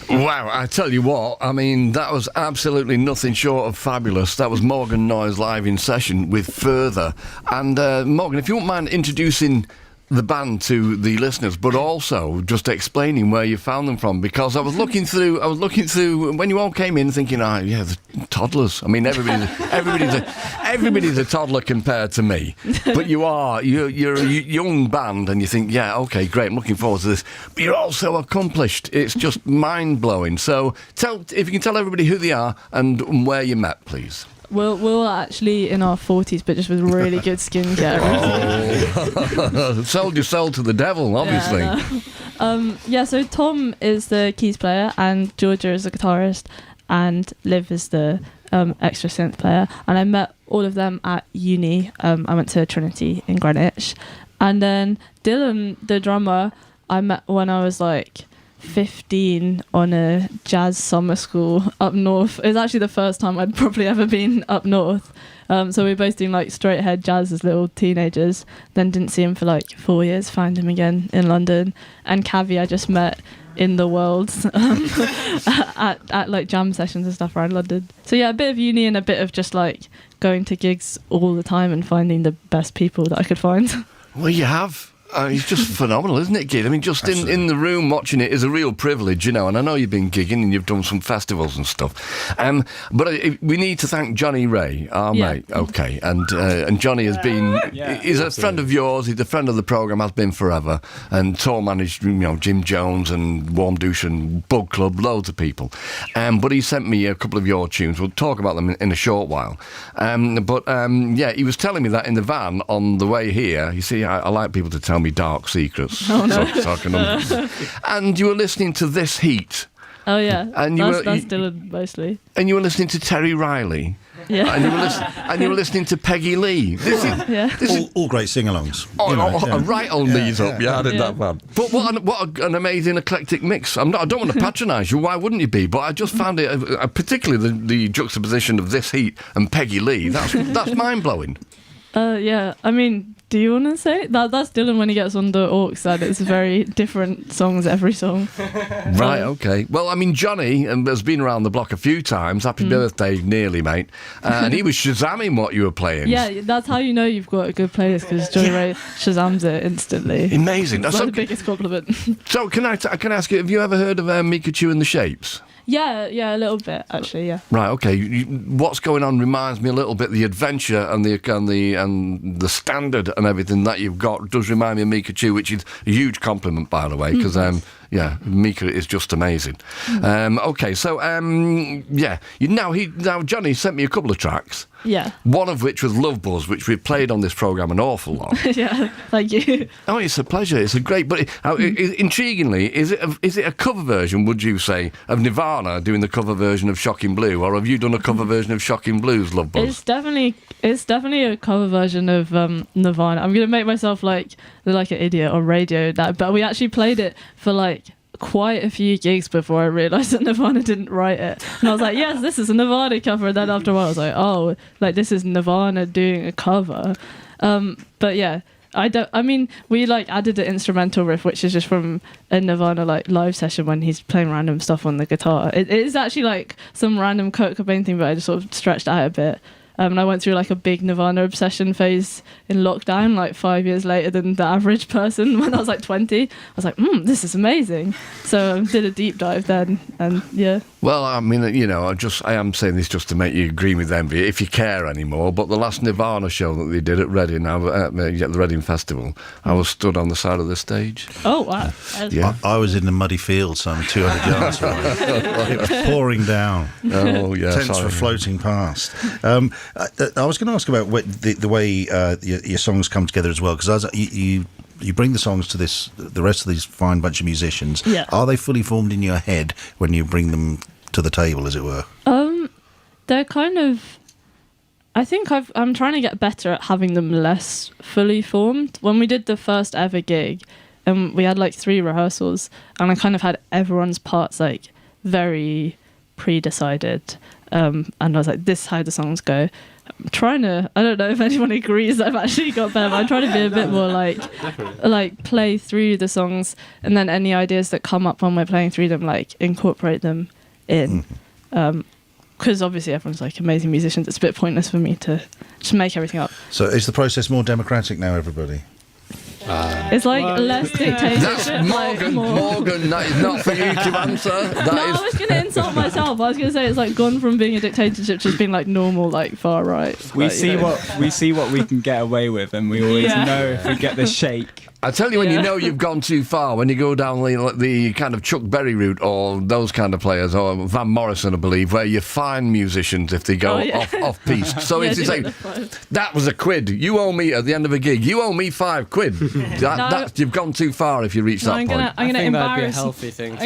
Wow, I tell you what, I mean, that was absolutely nothing short of fabulous. That was Morgan Noyes live in session with Further. And Morgan, if you wouldn't mind introducing the band to the listeners, but also just explaining where you found them from, because I was looking through when you all came in, thinking, the toddlers. I mean, everybody's a toddler compared to me, but you're a young band, and you think, yeah, okay, great, I'm looking forward to this. But you're also accomplished. It's just mind blowing. So if you can tell everybody who they are and where you met, please. We're actually in our 40s, but just with really good skincare. Sold your soul to the devil, obviously. Yeah, so Tom is the keys player, and Georgia is the guitarist, and Liv is the extra synth player. And I met all of them at uni. I went to Trinity in Greenwich. And then Dylan, the drummer, I met when I was like 15 on a jazz summer school up north. It was actually the first time I'd probably ever been up north. So we were both doing like straight ahead jazz as little teenagers. Then didn't see him for like 4 years. Found him again in London. And Cavi I just met in the worlds at like jam sessions and stuff around London. So yeah, a bit of uni and a bit of just like going to gigs all the time and finding the best people that I could find. Well, you have. It's just phenomenal, isn't it, Gid? I mean, just in the room watching it is a real privilege, you know, and I know you've been gigging and you've done some festivals and stuff. But we need to thank Johnny Ray, our mate, okay. And Johnny has been, he's a friend of yours, he's a friend of the programme, has been forever, and tour managed, you know, Jim Jones and Warm Douche and Bug Club, loads of people. But he sent me a couple of your tunes. We'll talk about them in a short while. He was telling me that in the van on the way here. You see, I like people to tell me dark secrets. Oh, no. so I can and you were listening to This Heat. Oh yeah, and that's Dylan mostly. And you were listening to Terry Riley. Yeah. And you were listening to Peggy Lee. This is all great sing-alongs. Right on knees up. Yeah, I did that bad. But what an amazing eclectic mix. I don't want to patronise you. Why wouldn't you be? But I just found it, particularly the juxtaposition of This Heat and Peggy Lee. That's mind blowing. Yeah. I mean, do you want to say it? That's Dylan when he gets on the aux side. It's very different songs every song. Right, okay. Well, I mean, Johnny has been around the block a few times. Happy birthday, nearly, mate. And he was shazamming what you were playing. Yeah, that's how you know you've got a good playlist, because Johnny Ray shazams it instantly. Amazing. That's the biggest compliment. So can I ask you, have you ever heard of Mikachu and the Shapes? Yeah, a little bit actually. Yeah. Right. Okay. What's going on reminds me a little bit. The adventure and the standard and everything that you've got does remind me of Mikachu, which is a huge compliment, by the way, because Mika is just amazing. Okay. So now Johnny sent me a couple of tracks. Yeah. One of which was Love Buzz, which we've played on this programme an awful lot. Yeah, thank you. Oh, it's a pleasure. It's a great... But intriguingly, is it a cover version, would you say, of Nirvana doing the cover version of Shocking Blue? Or have you done a cover version of Shocking Blue's Love Buzz? It's definitely a cover version of Nirvana. I'm going to make myself look like an idiot on radio, but we actually played it for like quite a few gigs before I realised that Nirvana didn't write it. And I was like, yes, this is a Nirvana cover. And then after a while I was like, oh, like this is Nirvana doing a cover. But yeah, we like added an instrumental riff, which is just from a Nirvana like live session when he's playing random stuff on the guitar. It is actually like some random Kurt Cobain thing, but I just sort of stretched out a bit. And I went through like a big Nirvana obsession phase in lockdown, like 5 years later than the average person when I was like 20. I was like, this is amazing. So I did a deep dive then, and yeah. Well, I mean, you know, I am saying this just to make you agree with envy, if you care anymore, but the last Nirvana show that they did at Reading, at the Reading Festival, I was stood on the side of the stage. Oh, wow. Yeah. I was in the muddy field some 200 yards away. It was pouring down. Oh, yeah. Tents were floating past. I was going to ask about the way your songs come together as well, because you bring the songs to the rest of these fine bunch of musicians. Yeah. Are they fully formed in your head when you bring them to the table, as it were? They're kind of... I think I'm trying to get better at having them less fully formed. When we did the first ever gig, we had like 3 rehearsals, and I kind of had everyone's parts like very pre-decided. And I was like, this is how the songs go. trying to, I don't know if anyone agrees that I've actually got better, but I'm trying to be a bit more like play through the songs, and then any ideas that come up when we're playing through them, like incorporate them in. Because obviously everyone's like amazing musicians. It's a bit pointless for me to just make everything up. So is the process more democratic now, everybody? It's like less dictatorship. Morgan, that is not for you to answer. I was going to insult myself. I was going to say it's like gone from being a dictatorship to just being like normal, like far right. We see what we can get away with, and we always know if we get the shake. I tell you when you know you've gone too far, when you go down the kind of Chuck Berry route, or those kind of players, or Van Morrison, I believe, where you fine musicians if they go off piste. So it's like, that was a quid. You owe me at the end of a gig. You owe me £5. You've gone too far if you reach that point. I'm going to embarrass. I'm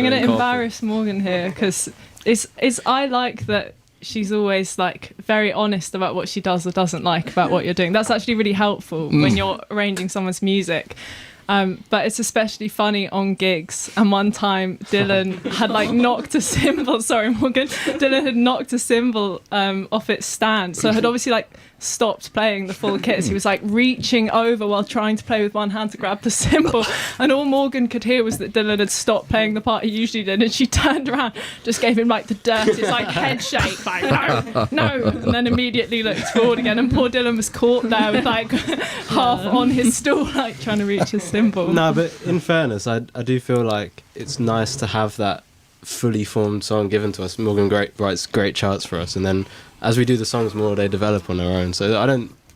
going to embarrass Morgan here because it's. I like that. She's always like very honest about what she does or doesn't like about what you're doing. That's actually really helpful when you're arranging someone's music. But it's especially funny on gigs. And one time Dylan had like knocked a cymbal. Sorry, Morgan. Dylan had knocked a cymbal off its stand. So had obviously like stopped playing the full kit. So he was like reaching over while trying to play with one hand to grab the cymbal. And all Morgan could hear was that Dylan had stopped playing the part he usually did. And she turned around, just gave him like the dirtiest like head shake, like no. And then immediately looked forward again. And poor Dylan was caught there with like half on his stool, like trying to reach his cymbal. No, but in fairness, I do feel like it's nice to have that fully formed song given to us. Morgan writes great charts for us, and then as we do the songs more, they develop on their own. So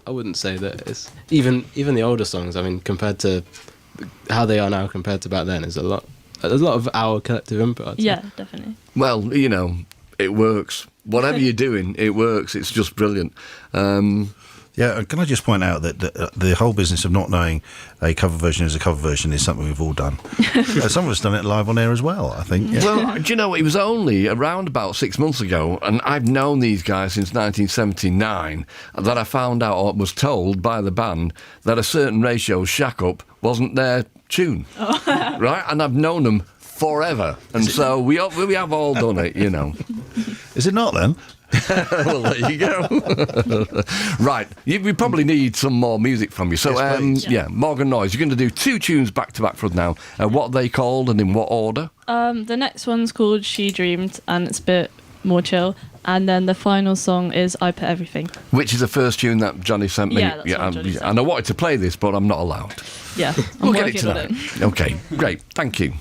I wouldn't say that it's even the older songs. I mean, compared to how they are now, compared to back then, there's a lot of our collective input. I'd say. Yeah, definitely. Well, it works. Whatever you're doing, it works. It's just brilliant. Yeah, and can I just point out that the whole business of not knowing a cover version is a cover version is something we've all done. Some of us done it live on air as well, I think. Yeah. Well, do you know, it was only around about 6 months ago, and I've known these guys since 1979, that I found out, or was told by the band, that a certain ratio, Shack Up, wasn't their tune. Right? And I've known them forever. And so we have all done it, Is it not then? Well, there you go. Right, we probably need some more music from you. So, Morgan Noise, you're going to do 2 tunes back to back for us now. What are they called and in what order? The next one's called She Dreamed, and it's a bit more chill. And then the final song is I Put Everything. Which is the first tune that Johnny sent me. Yeah, that's what Johnny sent. And I wanted to play this, but I'm not allowed. Yeah, We'll get it tonight. Okay, great. Thank you.